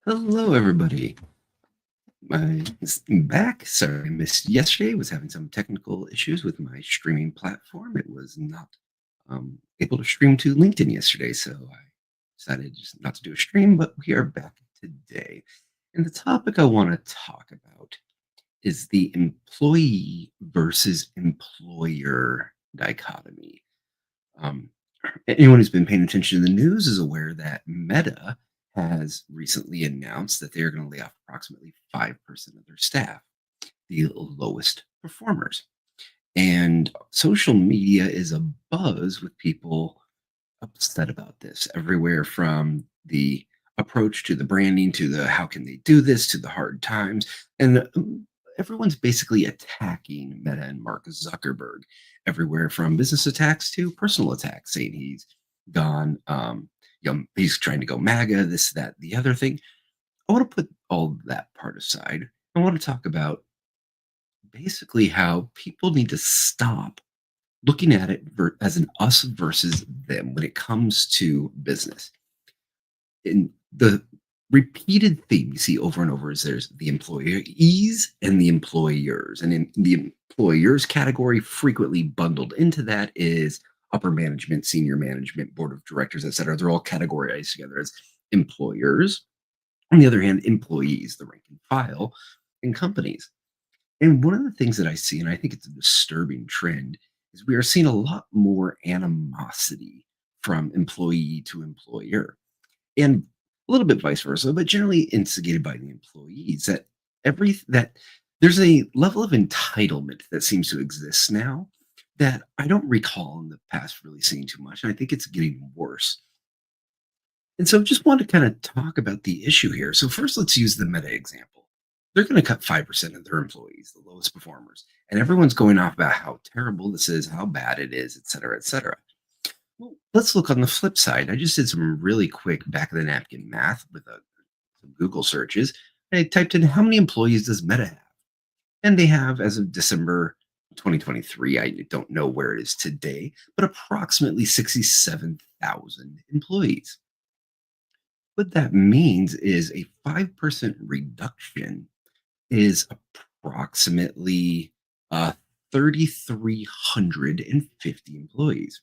Hello, everybody. I'm back. Sorry, I missed yesterday. Was having some technical issues with my streaming platform. It was not able to stream to LinkedIn yesterday, so I decided just not to do a stream. But we are back today, and the topic I want to talk about is the employee versus employer dichotomy. Um, Anyone who's been paying attention to the news is aware that Meta has recently announced that they're going to lay off approximately 5% of their staff, the lowest performers. And social media is abuzz with people upset about this, everywhere from the approach to the branding to the how can they do this to the hard times. And everyone's basically attacking Meta and Mark Zuckerberg, everywhere from business attacks to personal attacks, saying he's gone, he's trying to go MAGA, this, that, the other thing. I want to put all that part aside. I want to talk about basically how people need to stop looking at it as an us versus them when it comes to business. And the repeated theme you see over and over is there's the employees and the employers. And in the employers category, frequently bundled into that is upper management, senior management, board of directors, et cetera. They're all categorized together as employers. On the other hand, employees, the rank and file in companies. And one of the things that I see, and I think it's a disturbing trend, is we are seeing a lot more animosity from employee to employer, and a little bit vice versa, but generally instigated by the employees. That there's a level of entitlement that seems to exist now that I don't recall in the past really seeing too much, and I think it's getting worse. And so just want to kind of talk about the issue here. So first, let's use the Meta example. They're going to cut 5% of their employees, the lowest performers. And everyone's going off about how terrible this is, how bad it is, et cetera, et cetera. Well, let's look on the flip side. I just did some really quick back of the napkin math with some Google searches. I typed in how many employees does Meta have? And they have, as of December 2023, I don't know where it is today, but approximately 67,000 employees. What that means is a 5% reduction is approximately 3,350 employees.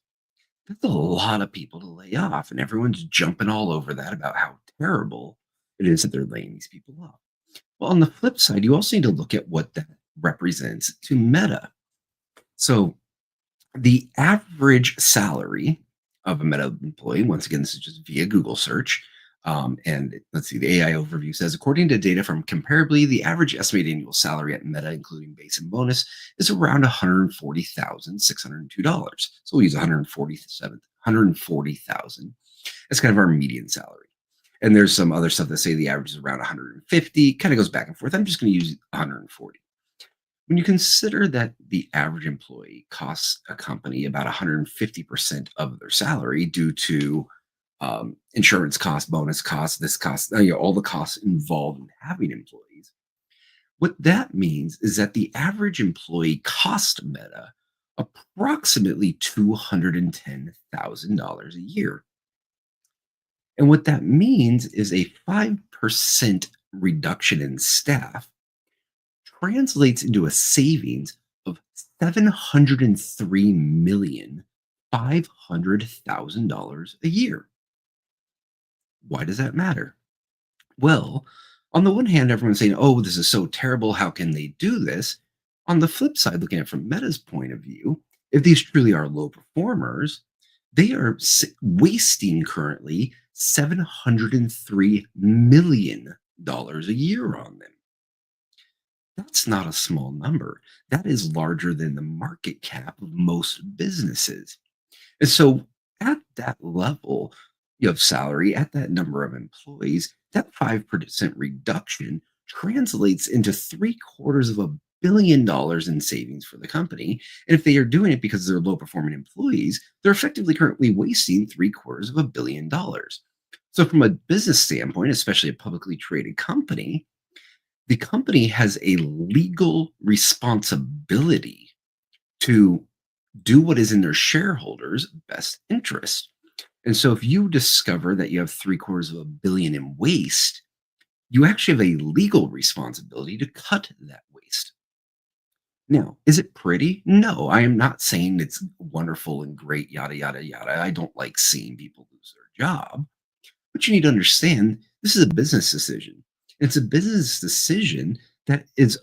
That's a lot of people to lay off, and everyone's jumping all over that about how terrible it is that they're laying these people off. Well, on the flip side, you also need to look at what that represents to Meta. So the average salary of a Meta employee, once again, this is just via Google search. And let's see, the AI overview says, according to data from Comparably, the average estimated annual salary at Meta, including base and bonus, is around $140,602. So we'll use 140,000 as kind of our median salary. And there's some other stuff that say the average is around 150, kind of goes back and forth. I'm just going to use 140. When you consider that the average employee costs a company about 150% of their salary due to insurance costs, bonus costs, this cost, all the costs involved in having employees, what that means is that the average employee cost Meta approximately $210,000 a year. And what that means is a 5% reduction in staff translates into a savings of $703,500,000 a year. Why does that matter? Well, on the one hand, everyone's saying, oh, this is so terrible. How can they do this? On the flip side, looking at it from Meta's point of view, if these truly are low performers, they are wasting currently $703 million a year on them. That's not a small number. That is larger than the market cap of most businesses. And so at that level of salary, at that number of employees, that 5% reduction translates into $750 million in savings for the company. And if they are doing it because they're low performing employees, they're effectively currently wasting $750 million. So from a business standpoint, especially a publicly traded company, the company has a legal responsibility to do what is in their shareholders' best interest. And so if you discover that you have $750 million in waste, You actually have a legal responsibility to cut that waste. Now, is it pretty? No, I am not saying it's wonderful and great, yada, yada, yada. I don't like seeing people lose their job. But you need to understand this is a business decision. It's a business decision that is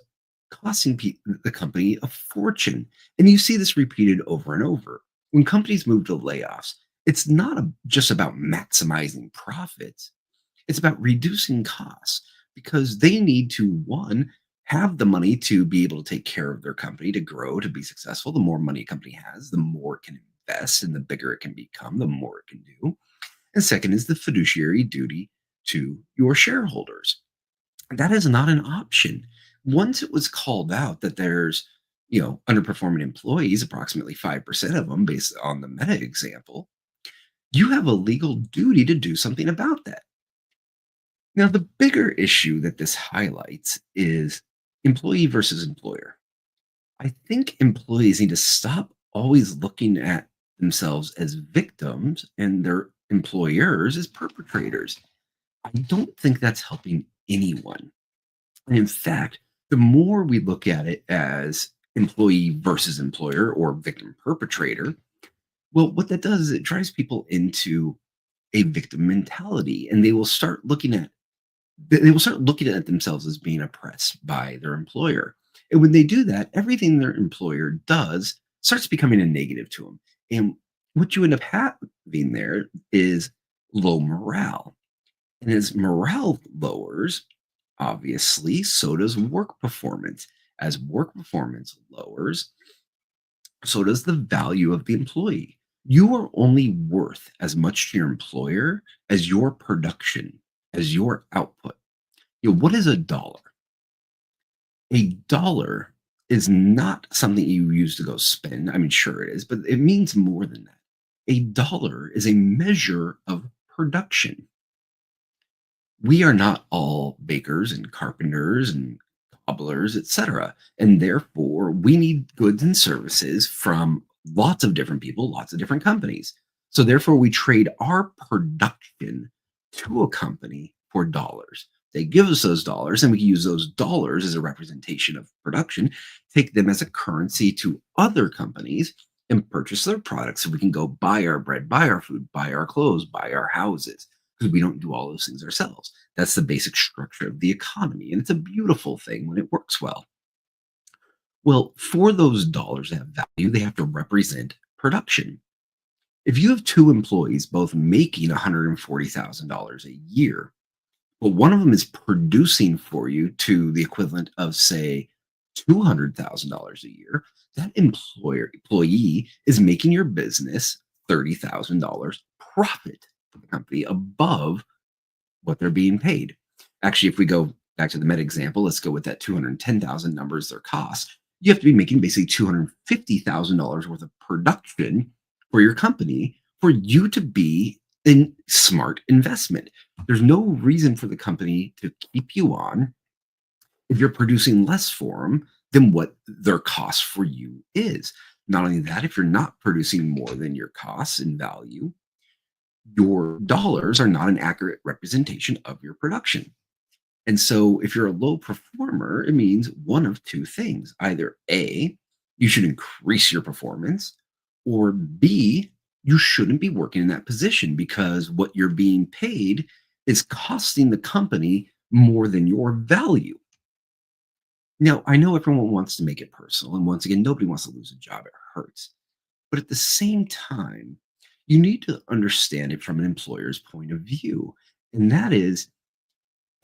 costing the company a fortune. And you see this repeated over and over. When companies move to layoffs, it's not just about maximizing profits, it's about reducing costs because they need to, one, have the money to be able to take care of their company, to grow, to be successful. The more money a company has, the more it can invest and the bigger it can become, the more it can do. And second is the fiduciary duty to your shareholders. That is not an option. Once it was called out that there's, underperforming employees, approximately 5% of them based on the meta example, you have a legal duty to do something about that. Now, the bigger issue that this highlights is employee versus employer. I think employees need to stop always looking at themselves as victims and their employers as perpetrators. I don't think that's helping anyone. And in fact, the more we look at it as employee versus employer or victim perpetrator, well, what that does is it drives people into a victim mentality and they will start looking at themselves as being oppressed by their employer. And when they do that, everything their employer does starts becoming a negative to them. And what you end up having there is low morale. And as morale lowers, obviously, so does work performance. As work performance lowers, so does the value of the employee. You are only worth as much to your employer as your production, as your output. What is a dollar? A dollar is not something you use to go spend. I mean, sure it is, but it means more than that. A dollar is a measure of production. We are not all bakers and carpenters and cobblers, etc. And therefore, we need goods and services from lots of different people, lots of different companies. So therefore, we trade our production to a company for dollars. They give us those dollars, and we can use those dollars as a representation of production, take them as a currency to other companies and purchase their products so we can go buy our bread, buy our food, buy our clothes, buy our houses, because we don't do all those things ourselves. That's the basic structure of the economy, and it's a beautiful thing when it works well. Well, for those dollars to have value, they have to represent production. If you have two employees both making $140,000 a year, but one of them is producing for you to the equivalent of, say, $200,000 a year, that employee is making your business $30,000 profit for the company above what they're being paid. Actually, if we go back to the meta example, let's go with that 210,000 numbers their cost. You have to be making basically $250,000 worth of production for your company for you to be in smart investment. There's no reason for the company to keep you on if you're producing less for them than what their cost for you is. Not only that, if you're not producing more than your costs in value, your dollars are not an accurate representation of your production. And so if you're a low performer, it means one of two things. Either A, you should increase your performance, or B, you shouldn't be working in that position because what you're being paid is costing the company more than your value. Now, I know everyone wants to make it personal. And once again, nobody wants to lose a job. It hurts. But at the same time, you need to understand it from an employer's point of view. And that is,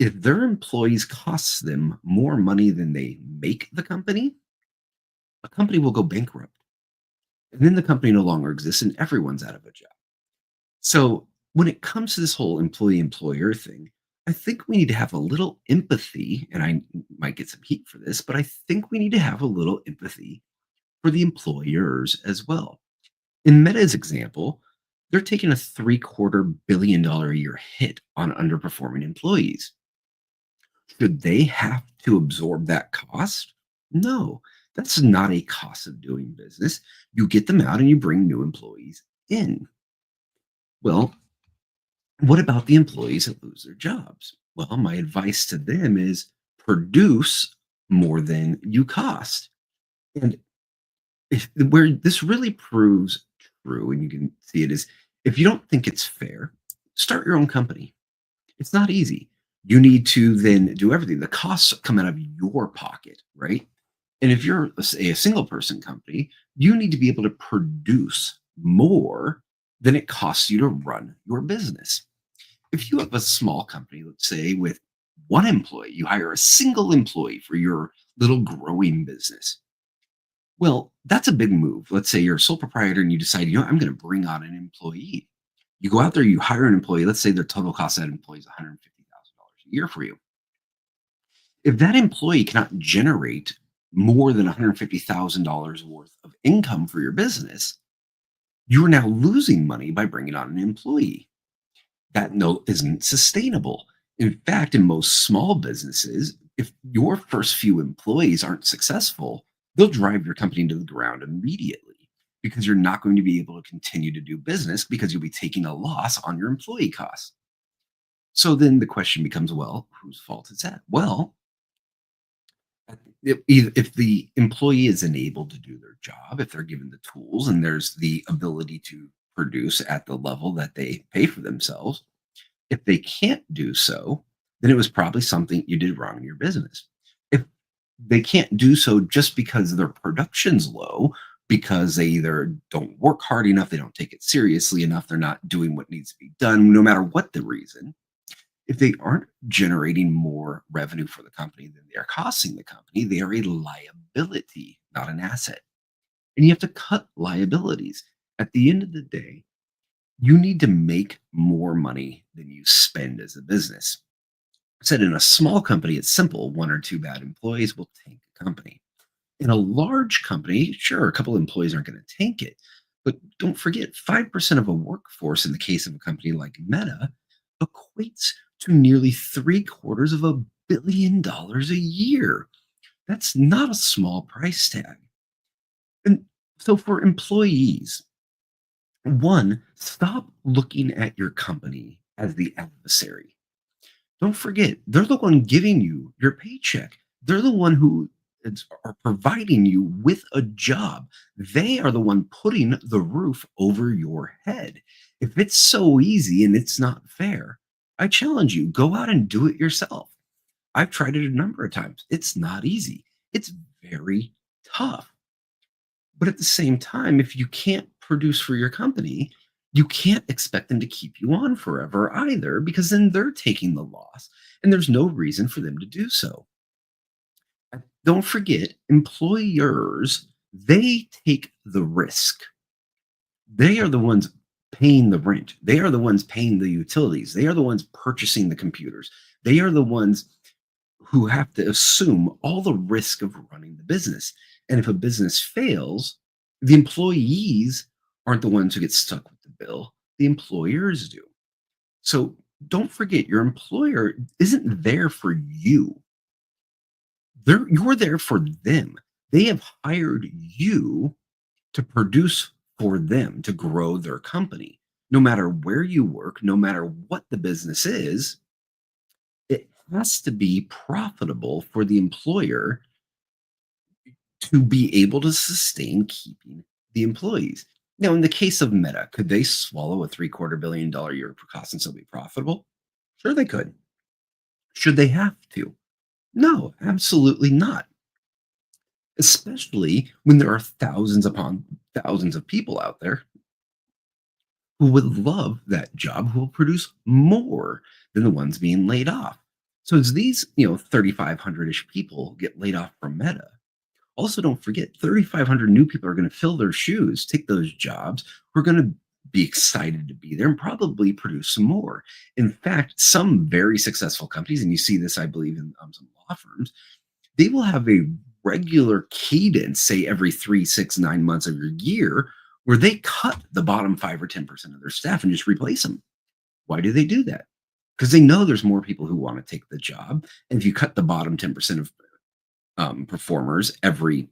if their employees costs them more money than they make the company, a company will go bankrupt. And then the company no longer exists and everyone's out of a job. So when it comes to this whole employee employer thing, I think we need to have a little empathy, and I might get some heat for this, but I think we need to have a little empathy for the employers as well. In Meta's example, they're taking a $750 million a year hit on underperforming employees. Should they have to absorb that cost? No, that's not a cost of doing business. You get them out and you bring new employees in. Well, what about the employees that lose their jobs? Well, my advice to them is produce more than you cost. And where this really proves true, and you can see it, is if you don't think it's fair, start your own company. It's not easy. You need to then do everything. The costs come out of your pocket, right? And if you're, say, a single person company, you need to be able to produce more than it costs you to run your business. If you have a small company, let's say with one employee, you hire a single employee for your little growing business. Well, that's a big move. Let's say you're a sole proprietor and you decide, I'm going to bring on an employee. You go out there, you hire an employee. Let's say their total cost of that employee is $150,000 a year for you. If that employee cannot generate more than $150,000 worth of income for your business, you are now losing money by bringing on an employee. That no isn't sustainable. In fact, in most small businesses, if your first few employees aren't successful, they'll drive your company to the ground immediately because you're not going to be able to continue to do business because you'll be taking a loss on your employee costs. So then the question becomes, well, whose fault is that? Well, if the employee is enabled to do their job, if they're given the tools and there's the ability to produce at the level that they pay for themselves, if they can't do so, then it was probably something you did wrong in your business. If they can't do so just because their production's low, because they either don't work hard enough, they don't take it seriously enough, they're not doing what needs to be done, no matter what the reason. If they aren't generating more revenue for the company than they are costing the company, they are a liability, not an asset. And you have to cut liabilities. At the end of the day, you need to make more money than you spend as a business. I said in a small company, it's simple. One or two bad employees will tank the company. In a large company, sure, a couple of employees aren't going to tank it. But don't forget, 5% of a workforce in the case of a company like Meta equates to nearly three-quarters of $1 billion a year. That's not a small price tag. And so for employees, one, stop looking at your company as the adversary. Don't forget, they're the one giving you your paycheck. They're the one who are providing you with a job. They are the one putting the roof over your head. If it's so easy and it's not fair, I challenge you, go out and do it yourself. I've tried it a number of times. It's not easy. It's very tough. But at the same time, if you can't produce for your company, you can't expect them to keep you on forever either, because then they're taking the loss and there's no reason for them to do so. Don't forget, employers, they take the risk. They are the ones paying the rent. They are the ones paying the utilities. They are the ones purchasing the computers. They are the ones who have to assume all the risk of running the business. And if a business fails, the employees aren't the ones who get stuck with the bill, the employers do. So don't forget, your employer isn't there for you. You're there for them. They have hired you to produce for them to grow their company. No matter where you work, no matter what the business is, it has to be profitable for the employer to be able to sustain keeping the employees. Now, in the case of Meta, could they swallow a $750 million year per cost and still be profitable? Sure, they could. Should they have to? No, absolutely not. Especially when there are thousands upon thousands of people out there who would love that job, who will produce more than the ones being laid off. So as these, 3,500-ish people get laid off from Meta, also don't forget 3,500 new people are going to fill their shoes, take those jobs, who are going to be excited to be there and probably produce some more. In fact, some very successful companies, and you see this, I believe, in some law firms, they will have a regular cadence, say every 3, 6, 9 months of your year, where they cut the bottom 5 or 10% of their staff and just replace them. Why do they do that? Because they know there's more people who want to take the job. And if you cut the bottom 10% of performers every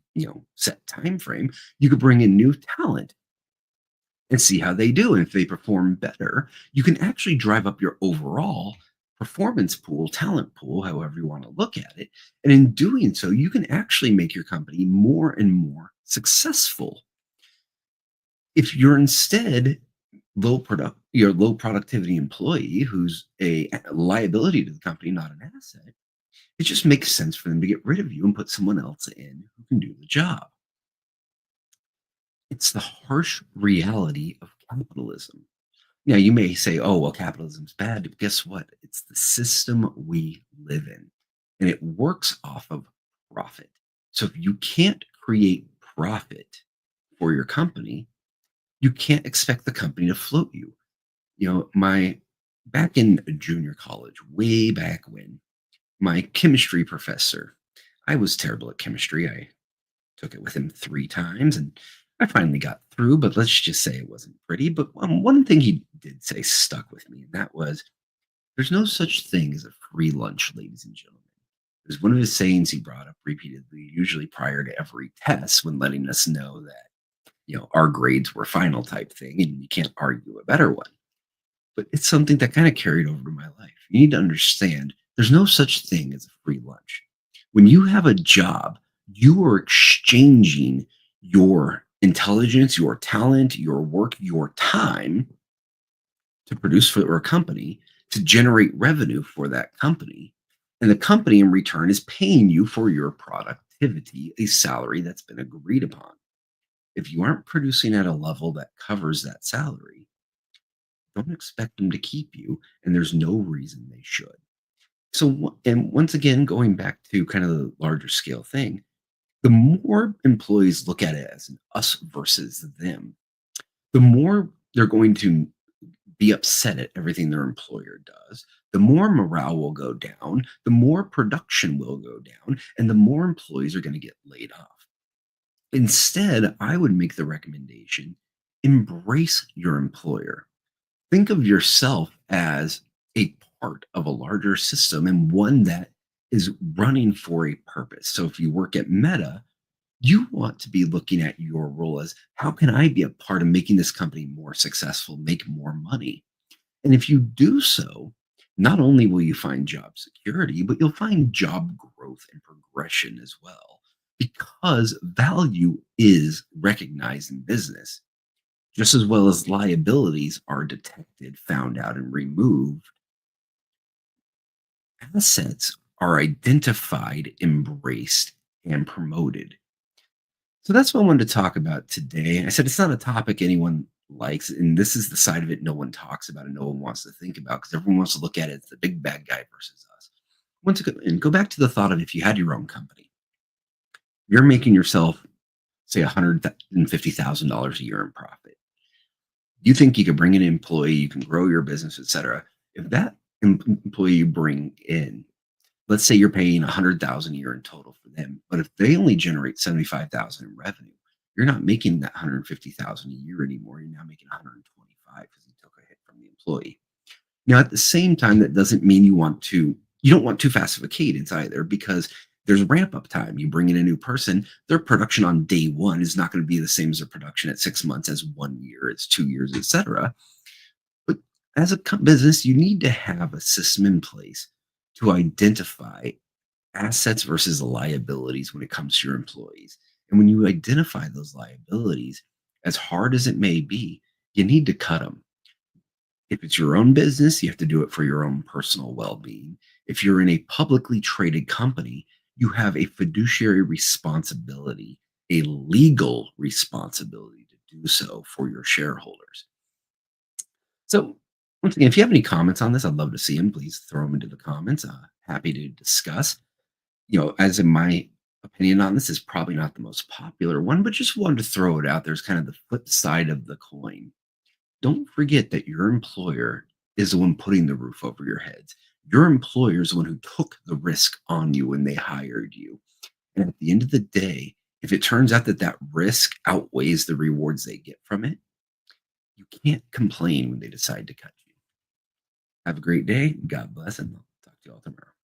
set time frame, you could bring in new talent and see how they do. And if they perform better, you can actually drive up your overall performance pool, talent pool, however you want to look at it. And in doing so, you can actually make your company more and more successful. If you're instead you're a low productivity employee who's a liability to the company, not an asset, it just makes sense for them to get rid of you and put someone else in who can do the job. It's the harsh reality of capitalism. Now, you may say, oh, well, capitalism's bad. But guess what? It's the system we live in, and it works off of profit. So if you can't create profit for your company, you can't expect the company to float you. My back in junior college, way back when, my chemistry professor, I was terrible at chemistry. I took it with him 3 times and I finally got through, but let's just say it wasn't pretty. But one thing he did say stuck with me, and that was there's no such thing as a free lunch, ladies and gentlemen. It was one of his sayings he brought up repeatedly, usually prior to every test, when letting us know that, our grades were final type thing and you can't argue a better one. But it's something that kind of carried over to my life. You need to understand there's no such thing as a free lunch. When you have a job, you are exchanging your intelligence, your talent, your work, your time to produce for a company to generate revenue for that company. And the company in return is paying you for your productivity, a salary that's been agreed upon. If you aren't producing at a level that covers that salary, don't expect them to keep you, and there's no reason they should. So, and once again, going back to kind of the larger scale thing, the more employees look at it as an us versus them, the more they're going to be upset at everything their employer does. The more morale will go down, the more production will go down, and the more employees are going to get laid off. Instead, I would make the recommendation embrace your employer. Think of yourself as a part of a larger system and one that is running for a purpose. So if you work at Meta, you want to be looking at your role as how can I be a part of making this company more successful, make more money? And if you do so, not only will you find job security, but you'll find job growth and progression as well, because value is recognized in business just as well as liabilities are detected, found out, and removed. Assets are identified, embraced, and promoted. So that's what I wanted to talk about today. I said it's not a topic anyone likes, and this is the side of it no one talks about and no one wants to think about because everyone wants to look at it as the big bad guy versus us. Once again, and go back to the thought of if you had your own company, you're making yourself, say, $150,000 a year in profit. You think you could bring in an employee, you can grow your business, etc. If that employee you bring in, let's say you're paying 100,000 a year in total for them, but if they only generate 75,000 in revenue, you're not making that 150,000 a year anymore. You're now making 125 because you took a hit from the employee. Now, at the same time, that doesn't mean you don't want too fast of a cadence either, because there's ramp up time. You bring in a new person, their production on day one is not going to be the same as their production at 6 months, as 1 year, it's 2 years, etc. But as a business, you need to have a system in place to identify assets versus liabilities when it comes to your employees. And when you identify those liabilities, as hard as it may be, you need to cut them. If it's your own business, you have to do it for your own personal well being. If you're in a publicly traded company, you have a fiduciary responsibility, a legal responsibility to do so for your shareholders. So, once again, if you have any comments on this, I'd love to see them. Please throw them into the comments. Happy to discuss. As in my opinion on this is probably not the most popular one, but just wanted to throw it out there as kind of the flip side of the coin. Don't forget that your employer is the one putting the roof over your heads. Your employer is the one who took the risk on you when they hired you. And at the end of the day, if it turns out that that risk outweighs the rewards they get from it, you can't complain when they decide to cut you. Have a great day. God bless, and I'll talk to you all tomorrow.